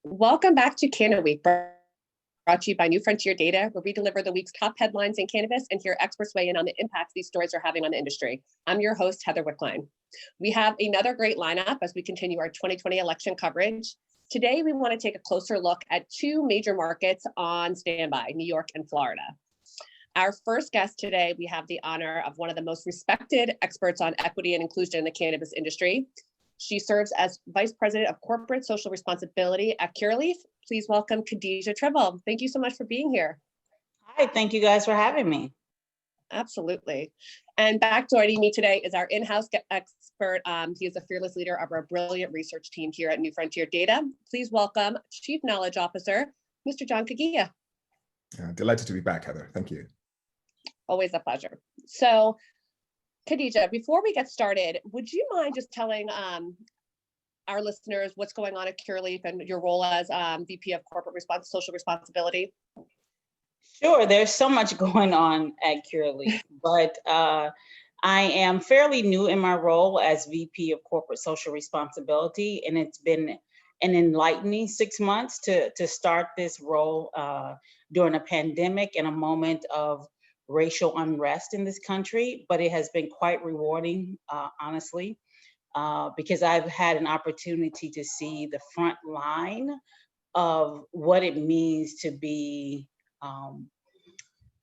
Welcome back to CannaWeek, brought to you by New Frontier Data, where we deliver the week's top headlines in cannabis and hear experts weigh in on the impact these stories are having on the industry. I'm your host, Heather Wickline. We have another great lineup as we continue our 2020 election coverage. Today, we want to take a closer look at two major markets on standby, New York and Florida. Our first guest today, we have the honor of one of the most respected experts on equity and inclusion in the cannabis industry. She serves as Vice President of Corporate Social Responsibility at Curaleaf. Please welcome Khadijah Tribble. Thank you so much for being here. Hi, thank you guys for having me. Absolutely. And back joining me today is our in-house expert. He is a fearless leader of our brilliant research team here at New Frontier Data. Please welcome Chief Knowledge Officer, Mr. John Kagia. Delighted to be back, Heather. Thank you. Always a pleasure. So, Khadijah, before we get started, would you mind just telling our listeners what's going on at Curaleaf and your role as VP of Corporate Social Responsibility? Sure, there's so much going on at Curaleaf, but I am fairly new in my role as VP of Corporate Social Responsibility, and it's been an enlightening 6 months to start this role during a pandemic and a moment of racial unrest in this country, but it has been quite rewarding, honestly, because I've had an opportunity to see the front line of what it means to be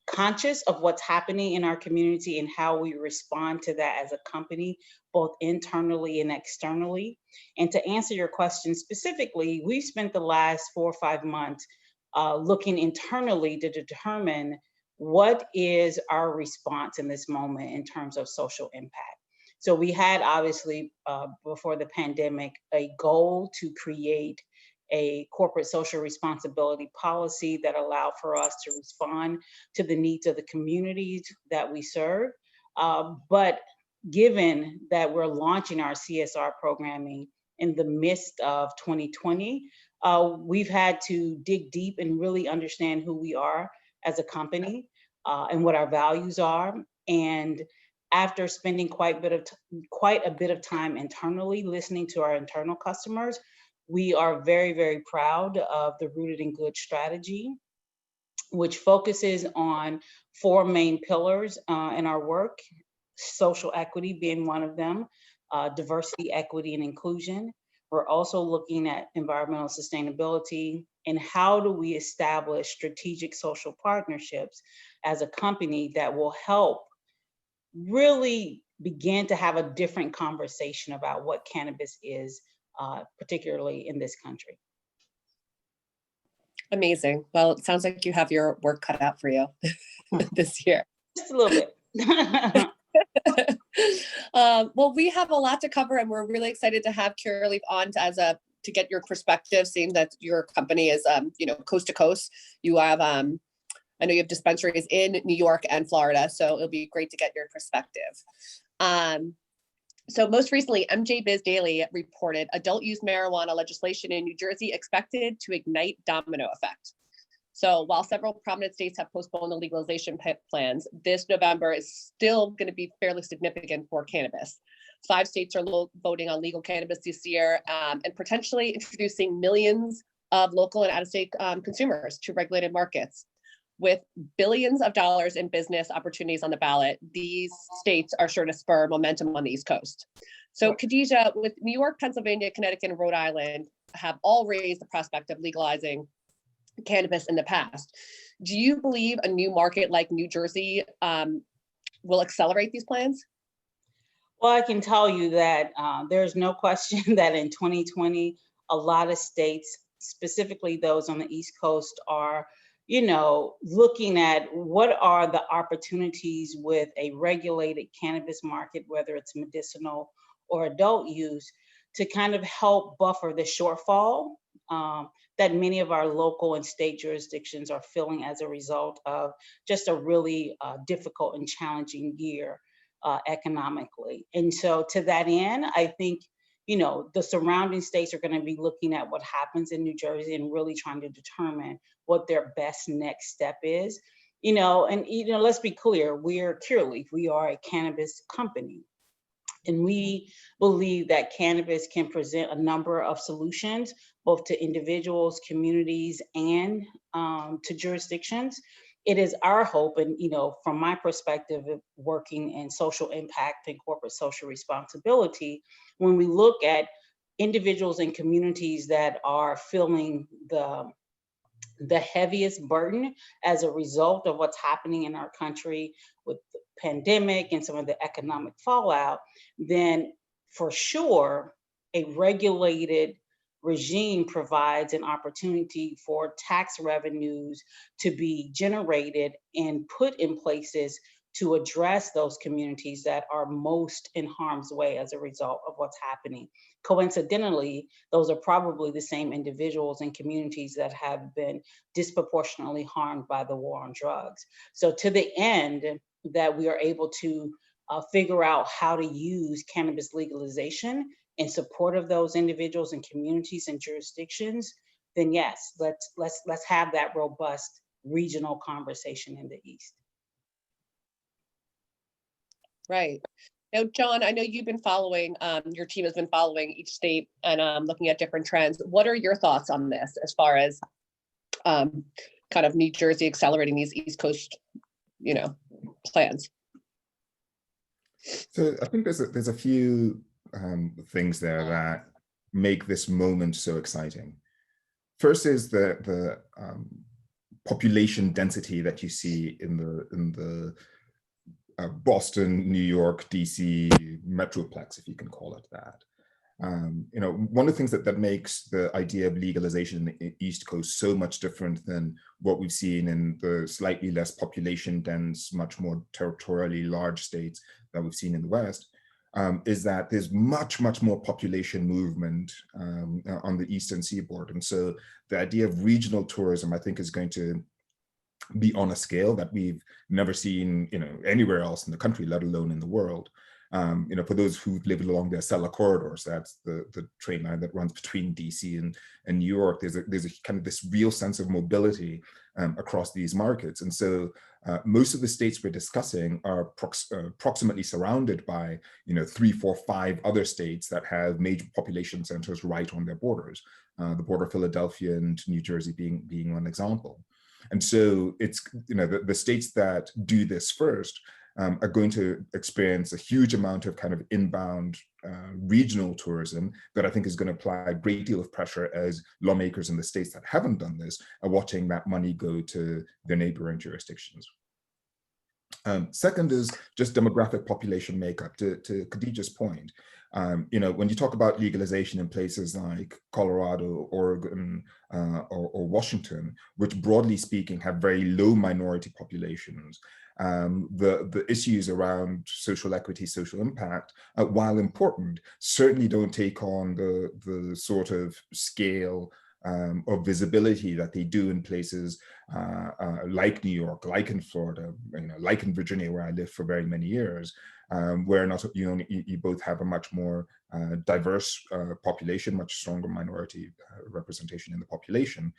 conscious of what's happening in our community and how we respond to that as a company, both internally and externally. And to answer your question specifically, we've spent the last 4 or 5 months looking internally to determine what is our response in this moment in terms of social impact. So we had obviously before the pandemic a goal to create a corporate social responsibility policy that allowed for us to respond to the needs of the communities that we serve. But given that we're launching our CSR programming in the midst of 2020, we've had to dig deep and really understand who we are as a company and what our values are. And after spending quite a bit of time internally listening to our internal customers, we are very, very proud of the Rooted in Good strategy, which focuses on 4 main pillars in our work, social equity being one of them, diversity, equity, and inclusion. We're also looking at environmental sustainability and how do we establish strategic social partnerships as a company that will help really begin to have a different conversation about what cannabis is, particularly in this country. Amazing. Well, it sounds like you have your work cut out for you this year. Just a little bit. Well, we have a lot to cover, and we're really excited to have Curaleaf on to get your perspective, seeing that your company is, coast to coast. You have, I know you have dispensaries in New York and Florida, so it'll be great to get your perspective. So most recently, MJ Biz Daily reported adult use marijuana legislation in New Jersey expected to ignite domino effect. So while several prominent states have postponed the legalization plans, this November is still going to be fairly significant for cannabis. 5 states are voting on legal cannabis this year and potentially introducing millions of local and out-of-state consumers to regulated markets. With billions of dollars in business opportunities on the ballot, these states are sure to spur momentum on the East Coast. So Khadijah, with New York, Pennsylvania, Connecticut, and Rhode Island have all raised the prospect of legalizing cannabis in the past. Do you believe a new market like New Jersey will accelerate these plans? Well, I can tell you that there's no question that in 2020, a lot of states, specifically those on the East Coast, are looking at what are the opportunities with a regulated cannabis market, whether it's medicinal or adult use, to kind of help buffer the shortfall that many of our local and state jurisdictions are feeling as a result of just a really difficult and challenging year economically. And so to that end, I think the surrounding states are going to be looking at what happens in New Jersey and really trying to determine what their best next step is. Let's be clear, we're Curaleaf, we are a cannabis company. And we believe that cannabis can present a number of solutions both to individuals, communities, and to jurisdictions. It is our hope, and from my perspective of working in social impact and corporate social responsibility, when we look at individuals and communities that are feeling the heaviest burden as a result of what's happening in our country with the pandemic and some of the economic fallout, then for sure, a regulated regime provides an opportunity for tax revenues to be generated and put in places to address those communities that are most in harm's way as a result of what's happening. Coincidentally, those are probably the same individuals and communities that have been disproportionately harmed by the war on drugs. So to the end that we are able to figure out how to use cannabis legalization in support of those individuals and communities and jurisdictions, then yes, let's have that robust regional conversation in the East. Right. Now, John, I know you've been following, your team has been following each state and looking at different trends. What are your thoughts on this as far as kind of New Jersey accelerating these East Coast, plans? So I think there's a few things there that make this moment so exciting. First is the population density that you see in the Boston, New York, DC metroplex, if you can call it that. One of the things that makes the idea of legalization in the East Coast so much different than what we've seen in the slightly less population dense, much more territorially large states that we've seen in the West, is that there's much more population movement on the Eastern Seaboard. And so the idea of regional tourism, I think, is going to be on a scale that we've never seen, anywhere else in the country, let alone in the world. For those who live along the Acela corridors, that's the train line that runs between DC and New York, there's a kind of this real sense of mobility across these markets. And so most of the states we're discussing are approximately surrounded by, 3, 4, 5 other states that have major population centers right on their borders, the border of Philadelphia and New Jersey being one example. And so it's, the states that do this first are going to experience a huge amount of kind of inbound regional tourism that I think is going to apply a great deal of pressure as lawmakers in the states that haven't done this are watching that money go to their neighboring jurisdictions. Second is just demographic population makeup. To Khadijah's point, when you talk about legalization in places like Colorado, Oregon, or Washington, which broadly speaking have very low minority populations, the issues around social equity, social impact, while important, certainly don't take on the sort of scale or visibility that they do in places like New York, like in Florida, like in Virginia, where I lived for very many years, where not you both have a much more diverse population, much stronger minority representation in the population,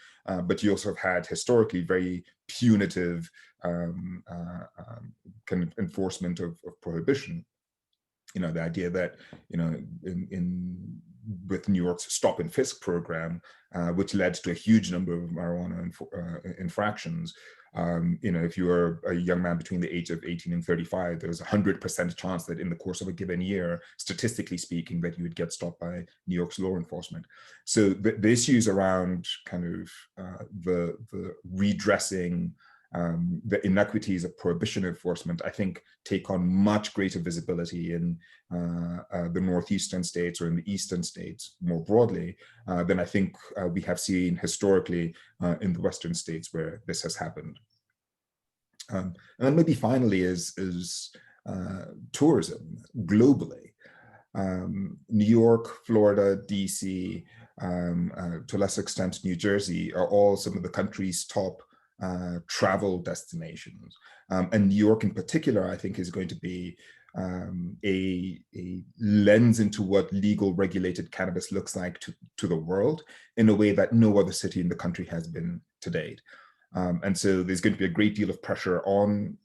but you also have had historically very punitive kind of enforcement of prohibition. The idea that, with New York's stop and frisk program, which led to a huge number of marijuana infractions. If you were a young man between the age of 18 and 35, there was a 100% chance that in the course of a given year, statistically speaking, that you would get stopped by New York's law enforcement. So the issues around kind of the redressing the inequities of prohibition enforcement, I think, take on much greater visibility in the northeastern states or in the eastern states more broadly than I think we have seen historically in the western states where this has happened. And then maybe finally is tourism globally. New York, Florida, DC, to a lesser extent New Jersey, are all some of the country's top travel destinations. And New York in particular, I think, is going to be a lens into what legal regulated cannabis looks like to the world in a way that no other city in the country has been to date. And so there's going to be a great deal of pressure on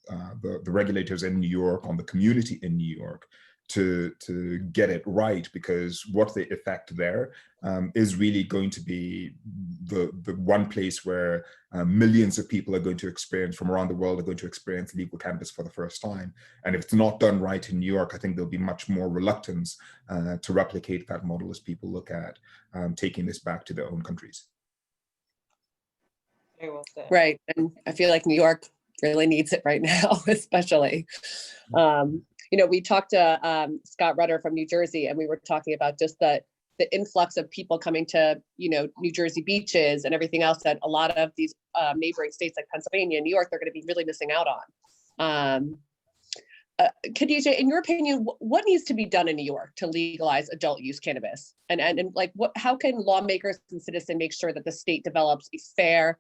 the regulators in New York, on the community in New York, to get it right, because what they affect there is really going to be the one place where millions of people are going to experience, from around the world, are going to experience legal cannabis for the first time. And if it's not done right in New York, I think there'll be much more reluctance to replicate that model as people look at taking this back to their own countries. Very well said. Right. And I feel like New York really needs it right now, especially. We talked to Scott Rutter from New Jersey, and we were talking about just the influx of people coming to, New Jersey beaches and everything else that a lot of these neighboring states like Pennsylvania and New York, they're going to be really missing out on. Khadijah, in your opinion, what needs to be done in New York to legalize adult use cannabis? And like, how can lawmakers and citizens make sure that the state develops a fair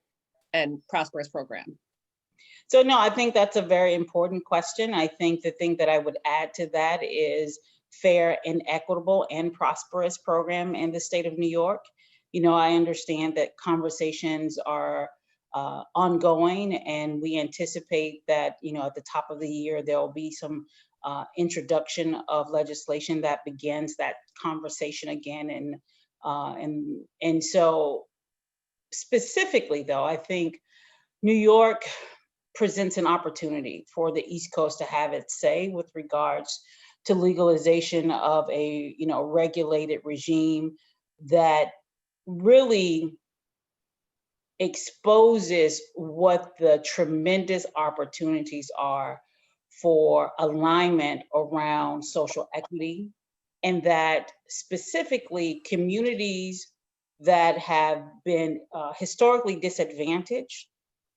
and prosperous program? So no, I think that's a very important question. I think the thing that I would add to that is fair and equitable and prosperous program in the state of New York. I understand that conversations are ongoing, and we anticipate that, at the top of the year, there will be some introduction of legislation that begins that conversation again. And so specifically though, I think New York presents an opportunity for the East Coast to have its say with regards to legalization of a regulated regime that really exposes what the tremendous opportunities are for alignment around social equity, and that specifically communities that have been historically disadvantaged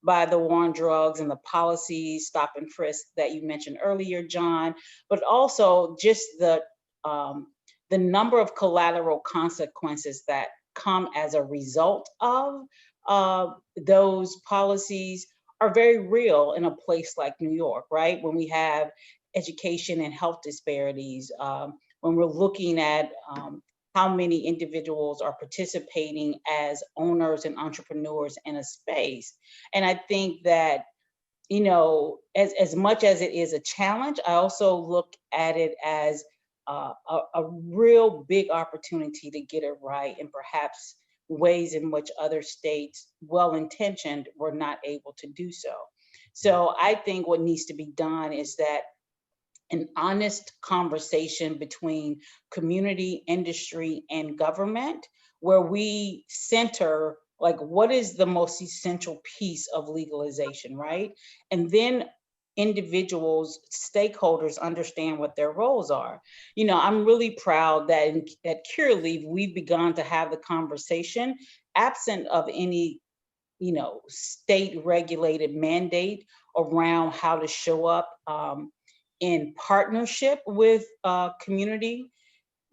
by the war on drugs and the policies, stop and frisk that you mentioned earlier, John, but also just the number of collateral consequences that come as a result of those policies are very real in a place like New York, right? When we have education and health disparities, when we're looking at how many individuals are participating as owners and entrepreneurs in a space. And I think that, as much as it is a challenge, I also look at it as a real big opportunity to get it right, and perhaps ways in which other states, well-intentioned, were not able to do so. So I think what needs to be done is that an honest conversation between community, industry, and government, where we center, like, what is the most essential piece of legalization, right? And then individuals, stakeholders understand what their roles are. I'm really proud that at Curaleaf, we've begun to have the conversation absent of any, state regulated mandate around how to show up in partnership with community.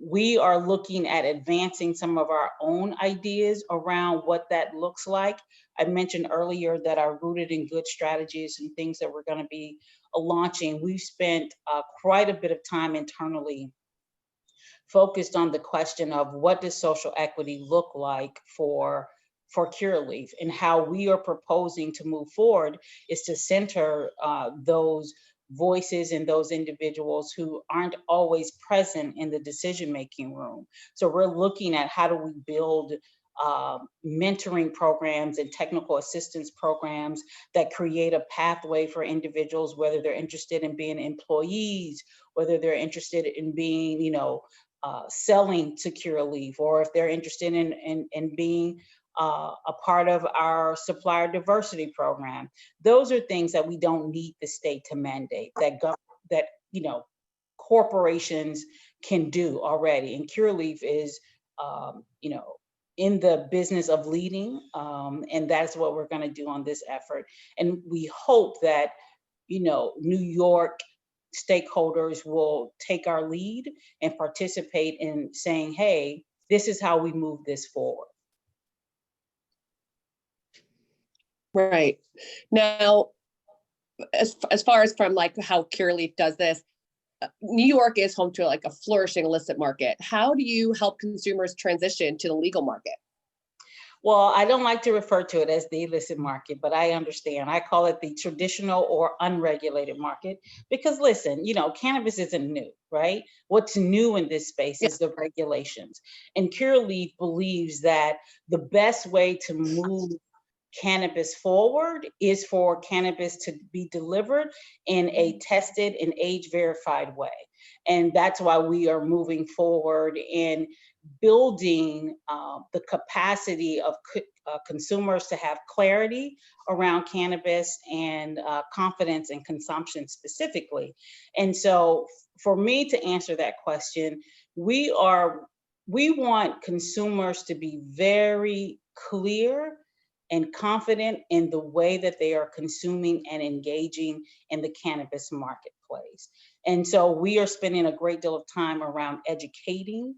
We are looking at advancing some of our own ideas around what that looks like. I mentioned earlier that our Rooted in Good strategies and things that we're going to be launching, we've spent quite a bit of time internally focused on the question of what does social equity look like for Curaleaf, and how we are proposing to move forward is to center those voices and those individuals who aren't always present in the decision-making room. So we're looking at how do we build mentoring programs and technical assistance programs that create a pathway for individuals, whether they're interested in being employees, whether they're interested in being, selling to Curaleaf, or if they're interested in being a part of our supplier diversity program. Those are things that we don't need the state to mandate, that corporations can do already. And Curaleaf is, in the business of leading, and that's what we're going to do on this effort. And we hope that, New York stakeholders will take our lead and participate in saying, hey, this is how we move this forward. Right. Now, as far as from like how Curaleaf does this, New York is home to like a flourishing illicit market. How do you help consumers transition to the legal market? Well, I don't like to refer to it as the illicit market, but I understand. I call it the traditional or unregulated market because listen, cannabis isn't new, right? What's new in this space Yeah. is the regulations. And Curaleaf believes that the best way to move cannabis forward is for cannabis to be delivered in a tested and age verified way. And that's why we are moving forward in building the capacity of consumers to have clarity around cannabis and confidence in consumption specifically. And so for me to answer that question, we want consumers to be very clear and confident in the way that they are consuming and engaging in the cannabis marketplace. And so we are spending a great deal of time around educating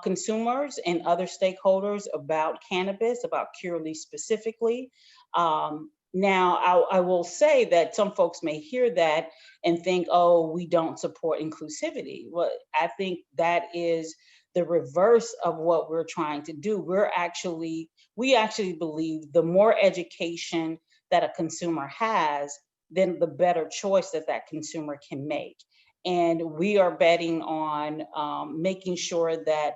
consumers and other stakeholders about cannabis, about Curaleaf specifically. Now, I will say that some folks may hear that and think, oh, we don't support inclusivity. Well, I think that is the reverse of what we're trying to do. We actually believe the more education that a consumer has, then the better choice that consumer can make. And we are betting on making sure that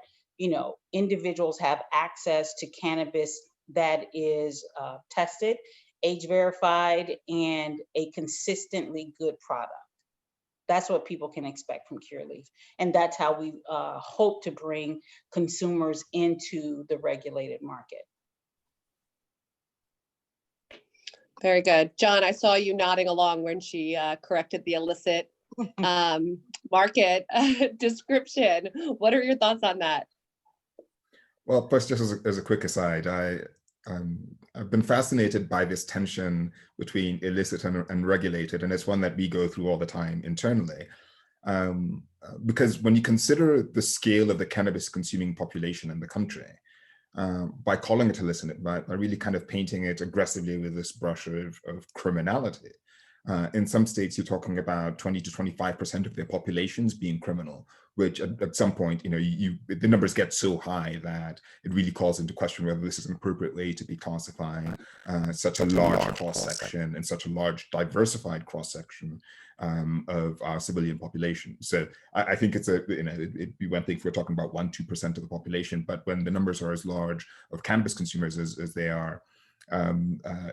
individuals have access to cannabis that is tested, age verified, and a consistently good product. That's what people can expect from Curaleaf. And that's how we hope to bring consumers into the regulated market. Very good. John, I saw you nodding along when she corrected the illicit market description. What are your thoughts on that? Well, first, just as a quick aside, I've been fascinated by this tension between illicit and regulated, and it's one that we go through all the time internally. Because when you consider the scale of the cannabis consuming population in the country, by calling it illicit, by really kind of painting it aggressively with this brush of criminality. In some states, you're talking about 20 to 25% of their populations being criminal, which at some point, the numbers get so high that it really calls into question whether this is an appropriate way to be classifying such a large cross-section and such a large diversified cross-section of our civilian population. So I think it'd be one thing if we're talking about 1-2% of the population, but when the numbers are as large of cannabis consumers as they are,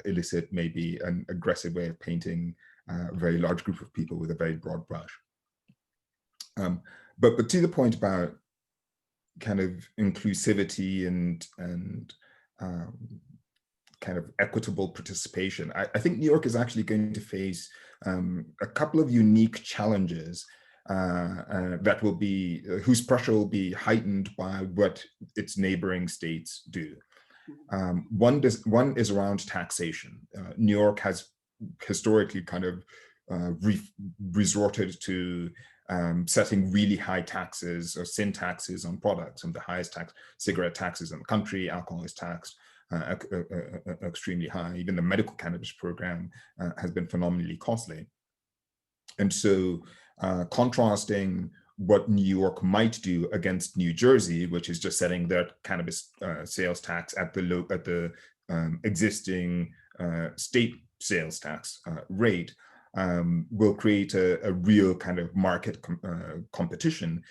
illicit may be an aggressive way of painting a very large group of people with a very broad brush. But to the point about kind of inclusivity and kind of equitable participation, I think New York is actually going to face a couple of unique challenges that will be, whose pressure will be heightened by what its neighboring states do. One is around taxation. New York has historically kind of resorted to setting really high taxes or sin taxes on products, and the highest cigarette taxes in the country. Alcohol is taxed extremely high. Even the medical cannabis program has been phenomenally costly. And so contrasting what New York might do against New Jersey, which is just setting their cannabis sales tax at the existing state sales tax rate, will create a real kind of market competition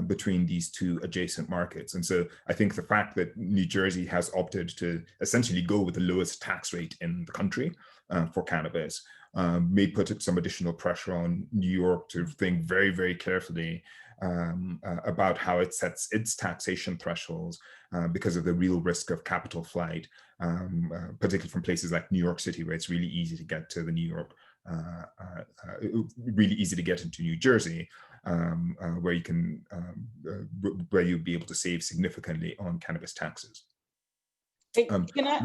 between these two adjacent markets. And so I think the fact that New Jersey has opted to essentially go with the lowest tax rate in the country for cannabis may put some additional pressure on New York to think very, very carefully about how it sets its taxation thresholds because of the real risk of capital flight, particularly from places like New York City, where it's really easy to get to really easy to get into New Jersey, where you can, where you'd be able to save significantly on cannabis taxes. Can I?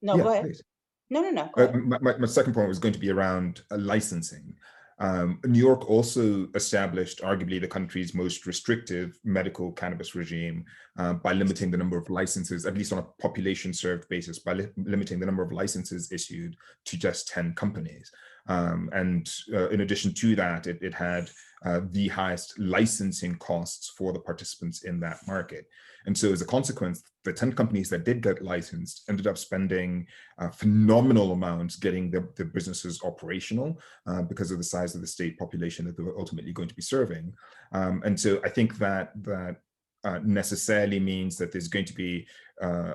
No, yeah, go ahead. Please. No. My second point was going to be around licensing. New York also established arguably the country's most restrictive medical cannabis regime by limiting the number of licenses, at least on a population served basis, by limiting the number of licenses issued to just 10 companies. And in addition to that, it had the highest licensing costs for the participants in that market. And so as a consequence, the 10 companies that did get licensed ended up spending phenomenal amounts getting their businesses operational because of the size of the state population that they were ultimately going to be serving. And so I think that necessarily means that there's going to be a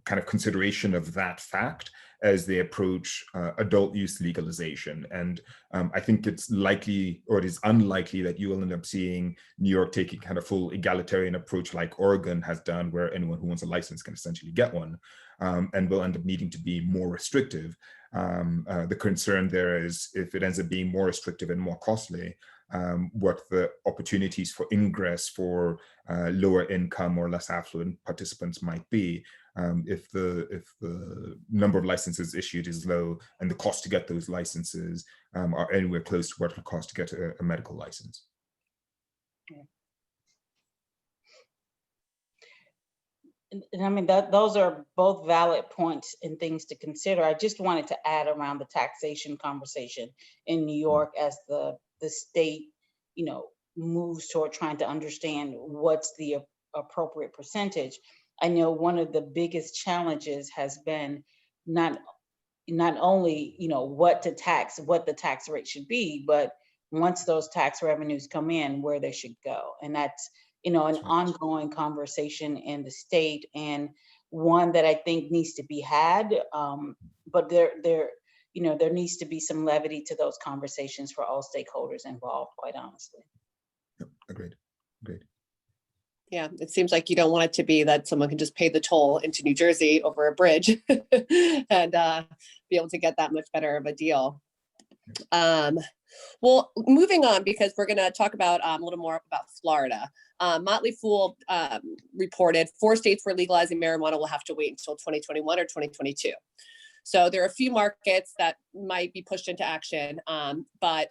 kind of consideration of that fact as they approach adult use legalization. And I think it's likely, or it is unlikely, that you will end up seeing New York taking kind of full egalitarian approach like Oregon has done, where anyone who wants a license can essentially get one, and will end up needing to be more restrictive. The concern there is if it ends up being more restrictive and more costly, what the opportunities for ingress for lower income or less affluent participants might be. If the number of licenses issued is low and the cost to get those licenses are anywhere close to what it would cost to get a medical license. And I mean, those are both valid points and things to consider. I just wanted to add around the taxation conversation in New York as the state, moves toward trying to understand what's the appropriate percentage. I know one of the biggest challenges has been not only, what the tax rate should be, but once those tax revenues come in, where they should go. And that's, an ongoing conversation in the state, and one that I think needs to be had. But there needs to be some levity to those conversations for all stakeholders involved, quite honestly. Yep, agreed. Yeah, it seems like you don't want it to be that someone can just pay the toll into New Jersey over a bridge and be able to get that much better of a deal. Well, moving on, because we're going to talk about a little more about Florida. Motley Fool reported 4 states where legalizing marijuana will have to wait until 2021 or 2022. So there are a few markets that might be pushed into action, but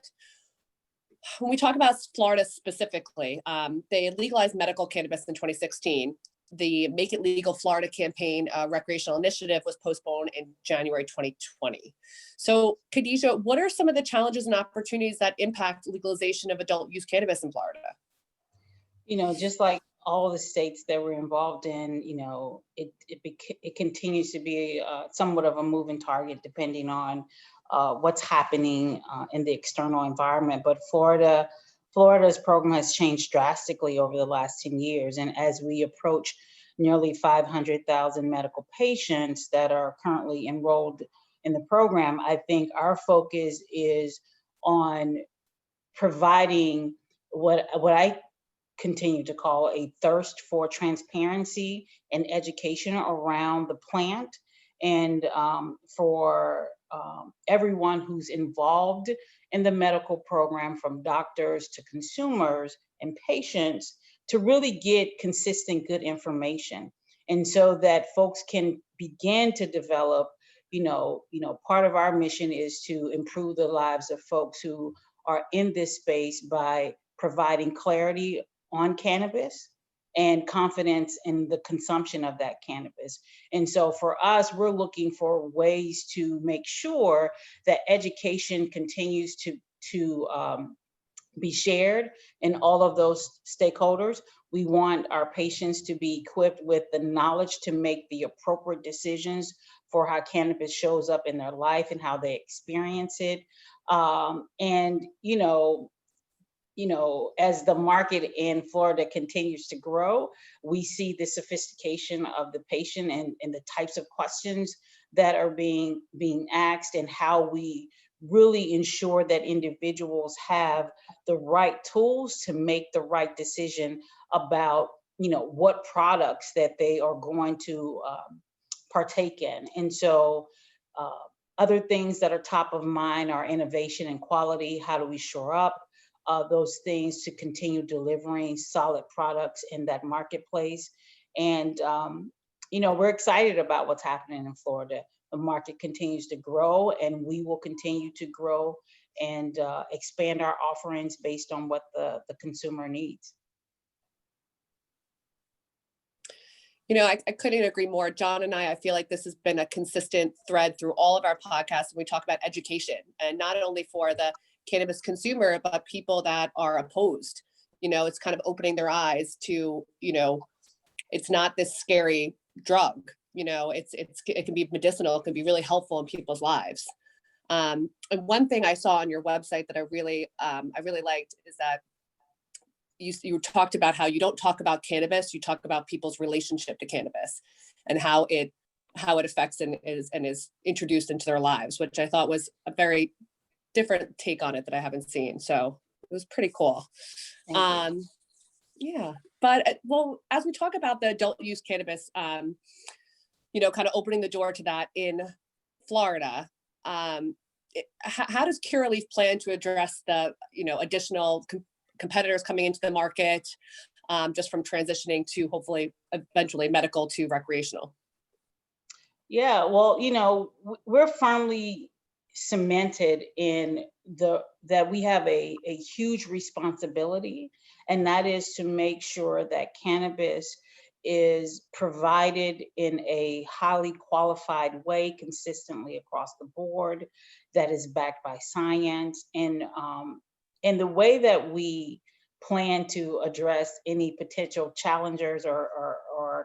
when we talk about Florida specifically, they legalized medical cannabis in 2016. The Make It Legal Florida campaign recreational initiative was postponed in January 2020. So Khadijah, what are some of the challenges and opportunities that impact legalization of adult use cannabis in Florida? Just like all the states that we're involved in, it continues to be somewhat of a moving target depending on what's happening in the external environment. But Florida's program has changed drastically over the last 10 years. And as we approach nearly 500,000 medical patients that are currently enrolled in the program, I think our focus is on providing what I continue to call a thirst for transparency and education around the plant, and for everyone who's involved in the medical program, from doctors to consumers and patients, to really get consistent good information. And so that folks can begin to develop, part of our mission is to improve the lives of folks who are in this space by providing clarity on cannabis and confidence in the consumption of that cannabis. And so for us, we're looking for ways to make sure that education continues to be shared in all of those stakeholders. We want our patients to be equipped with the knowledge to make the appropriate decisions for how cannabis shows up in their life and how they experience it. As the market in Florida continues to grow, we see the sophistication of the patient and the types of questions that are being asked, and how we really ensure that individuals have the right tools to make the right decision about, what products that they are going to partake in. And so other things that are top of mind are innovation and quality. How do we shore up those things to continue delivering solid products in that marketplace? And, we're excited about what's happening in Florida. The market continues to grow, and we will continue to grow and expand our offerings based on what the consumer needs. I couldn't agree more. John and I feel like this has been a consistent thread through all of our podcasts. We talk about education, and not only for the cannabis consumer, but people that are opposed. It's kind of opening their eyes to, it's not this scary drug. It can be medicinal. It can be really helpful in people's lives. And one thing I saw on your website that I really liked is that you talked about how you don't talk about cannabis, you talk about people's relationship to cannabis and how it affects and is introduced into their lives, which I thought was a very different take on it that I haven't seen. So it was pretty cool. Yeah, but well, as we talk about the adult use cannabis, kind of opening the door to that in Florida, how does Curaleaf plan to address the, additional competitors coming into the market, just from transitioning to hopefully eventually medical to recreational? Yeah, well, we're firmly cemented in that we have a huge responsibility, and that is to make sure that cannabis is provided in a highly qualified way, consistently across the board, that is backed by science, and the way that we plan to address any potential challengers or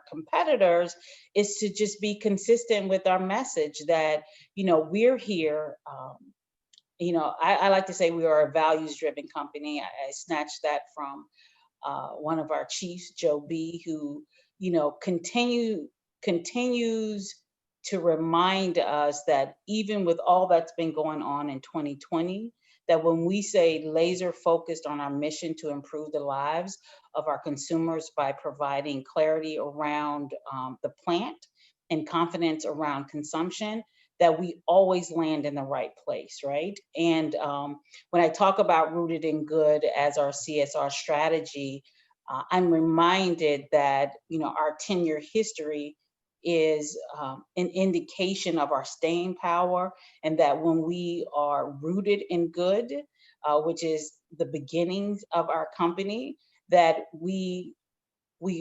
competitors is to just be consistent with our message that, we're here. I like to say we are a values-driven company. I snatched that from one of our chiefs, Joe B., who, continues to remind us that even with all that's been going on in 2020, that when we say laser focused on our mission to improve the lives of our consumers by providing clarity around the plant and confidence around consumption, that we always land in the right place, right? And when I talk about rooted in good as our CSR strategy, I'm reminded that, our 10-year history is an indication of our staying power, and that when we are rooted in good, which is the beginnings of our company, that we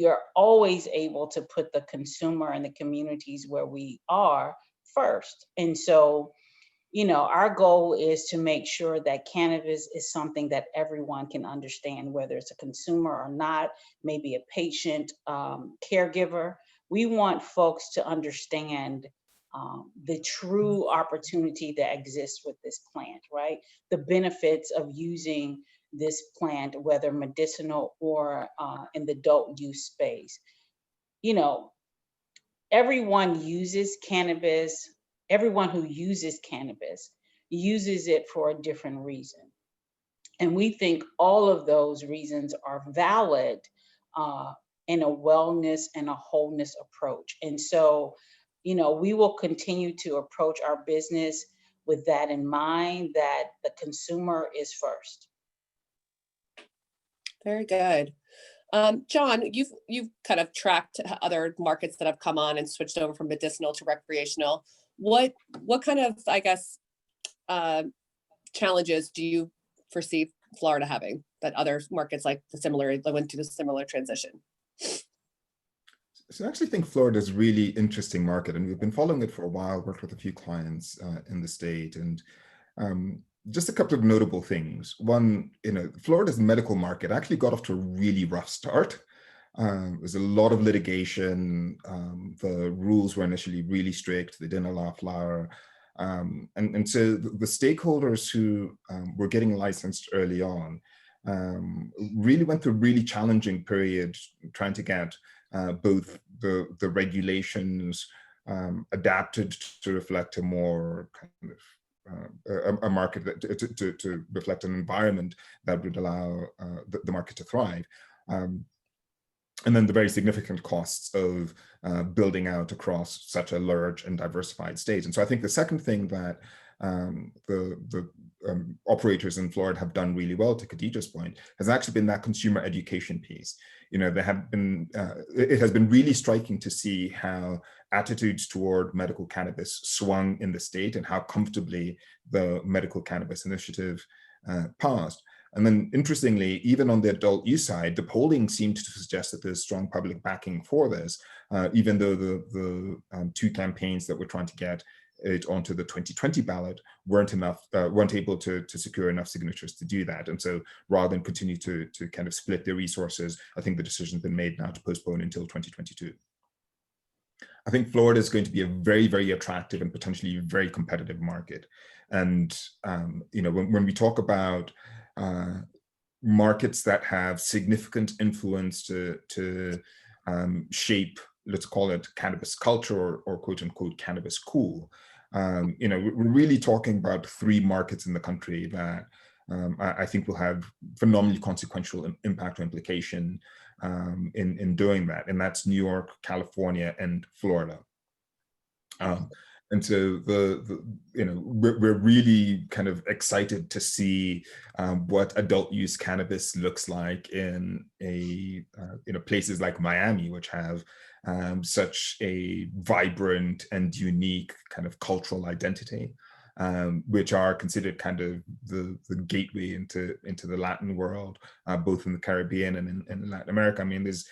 are always able to put the consumer and the communities where we are first. And so, our goal is to make sure that cannabis is something that everyone can understand, whether it's a consumer or not, maybe a patient, caregiver. We want folks to understand the true opportunity that exists with this plant, right? The benefits of using this plant, whether medicinal or in the adult use space. Everyone uses cannabis. Everyone who uses cannabis uses it for a different reason. And we think all of those reasons are valid in a wellness and a wholeness approach. And so, we will continue to approach our business with that in mind, that the consumer is first. Very good. John, you've kind of tracked other markets that have come on and switched over from medicinal to recreational. What kind of, I guess, challenges do you foresee Florida having that other markets went through the similar transition? So I actually think Florida is a really interesting market, and we've been following it for a while, worked with a few clients in the state, and just a couple of notable things. One, Florida's medical market actually got off to a really rough start. There's a lot of litigation. The rules were initially really strict. They didn't allow flower. And so the stakeholders who were getting licensed early on really went through a really challenging period trying to get both the regulations adapted to reflect a more kind of a market that to reflect an environment that would allow the market to thrive. And then the very significant costs of building out across such a large and diversified state. And so I think the second thing that the operators in Florida have done really well, to Khadijah's point, has actually been that consumer education piece. It has been really striking to see how attitudes toward medical cannabis swung in the state and how comfortably the medical cannabis initiative passed. And then interestingly, even on the adult use side, the polling seemed to suggest that there's strong public backing for this, even though the two campaigns that were trying to get it onto the 2020 ballot weren't able to secure enough signatures to do that. And so rather than continue to kind of split their resources, I think the decision's been made now to postpone until 2022. I think Florida is going to be a very, very attractive and potentially very competitive market. And when we talk about markets that have significant influence to shape, let's call it cannabis culture or quote unquote cannabis cool, we're really talking about 3 markets in the country that I think will have phenomenally consequential impact or implication in doing that, and that's New York, California, and Florida. And so we're really kind of excited to see what adult use cannabis looks like in places like Miami, which have such a vibrant and unique kind of cultural identity, which are considered kind of the gateway into the Latin world, both in the Caribbean and in Latin America. I mean, there's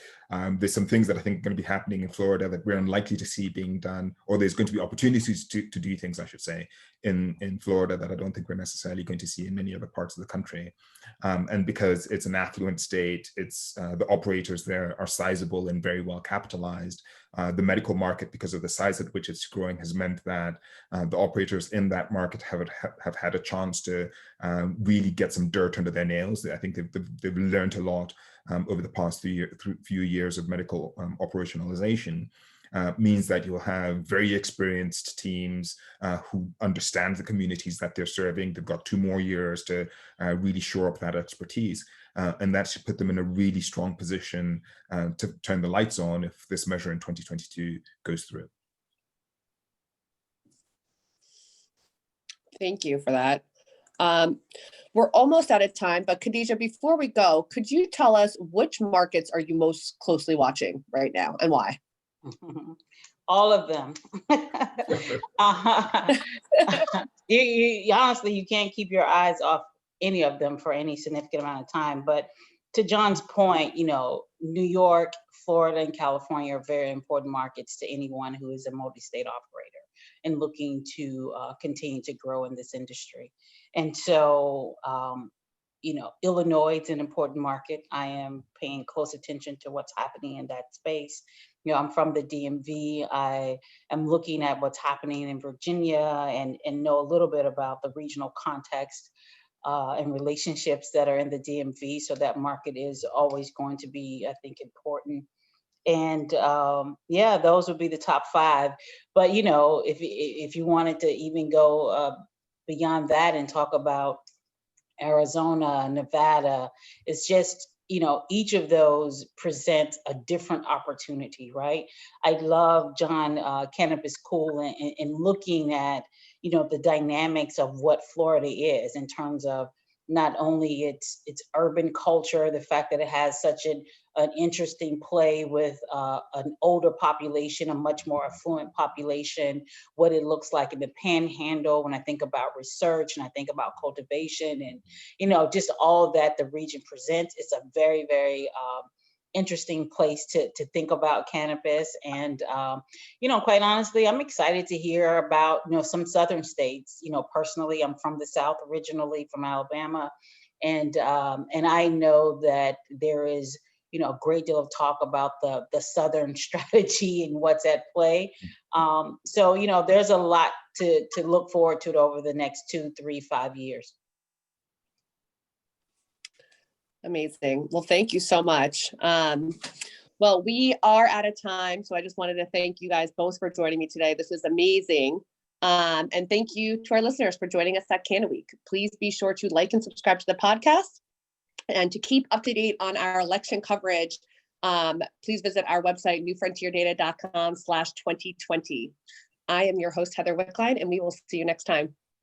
some things that I think are going to be happening in Florida that we're unlikely to see being done, or there's going to be opportunities to do things, I should say, in Florida that I don't think we're necessarily going to see in many other parts of the country. And because it's an affluent state, it's the operators there are sizable and very well capitalized. The medical market, because of the size at which it's growing, has meant that the operators in that market have had a chance to really get some dirt under their nails. I think they've learned a lot over the past few years of medical operationalization. Means that you'll have very experienced teams who understand the communities that they're serving. They've got 2 more years to really shore up that expertise. And that should put them in a really strong position to turn the lights on if this measure in 2022 goes through. Thank you for that. We're almost out of time, but Khadijah, before we go, could you tell us which markets are you most closely watching right now and why? All of them. Honestly, you can't keep your eyes off any of them for any significant amount of time. But to John's point, New York, Florida, and California are very important markets to anyone who is a multi-state operator and looking to continue to grow in this industry. And so, Illinois is an important market. I am paying close attention to what's happening in that space. I'm from the DMV. I am looking at what's happening in Virginia and know a little bit about the regional context and relationships that are in the DMV. So that market is always going to be, I think, important. And those would be the top 5. But, if you wanted to even go beyond that and talk about Arizona, Nevada, it's just, each of those presents a different opportunity, right? I love John Cannabis Cool and looking at, the dynamics of what Florida is in terms of not only its urban culture, the fact that it has such an interesting play with an older population, a much more affluent population, what it looks like in the Panhandle when I think about research and I think about cultivation and, just all that the region presents. It's a very, very interesting place to think about cannabis. And, quite honestly, I'm excited to hear about, some southern states. Personally, I'm from the South, originally from Alabama. And I know that there is, a great deal of talk about the Southern strategy and what's at play. So, there's a lot to look forward to over the next 2, 3, 5 years. Amazing. Well, thank you so much. Well, we are out of time, so I just wanted to thank you guys both for joining me today. This was amazing. And thank you to our listeners for joining us at CannaWeek. Please be sure to like and subscribe to the podcast. And to keep up to date on our election coverage, please visit our website, newfrontierdata.com/2020. I am your host, Heather Wickline, and we will see you next time.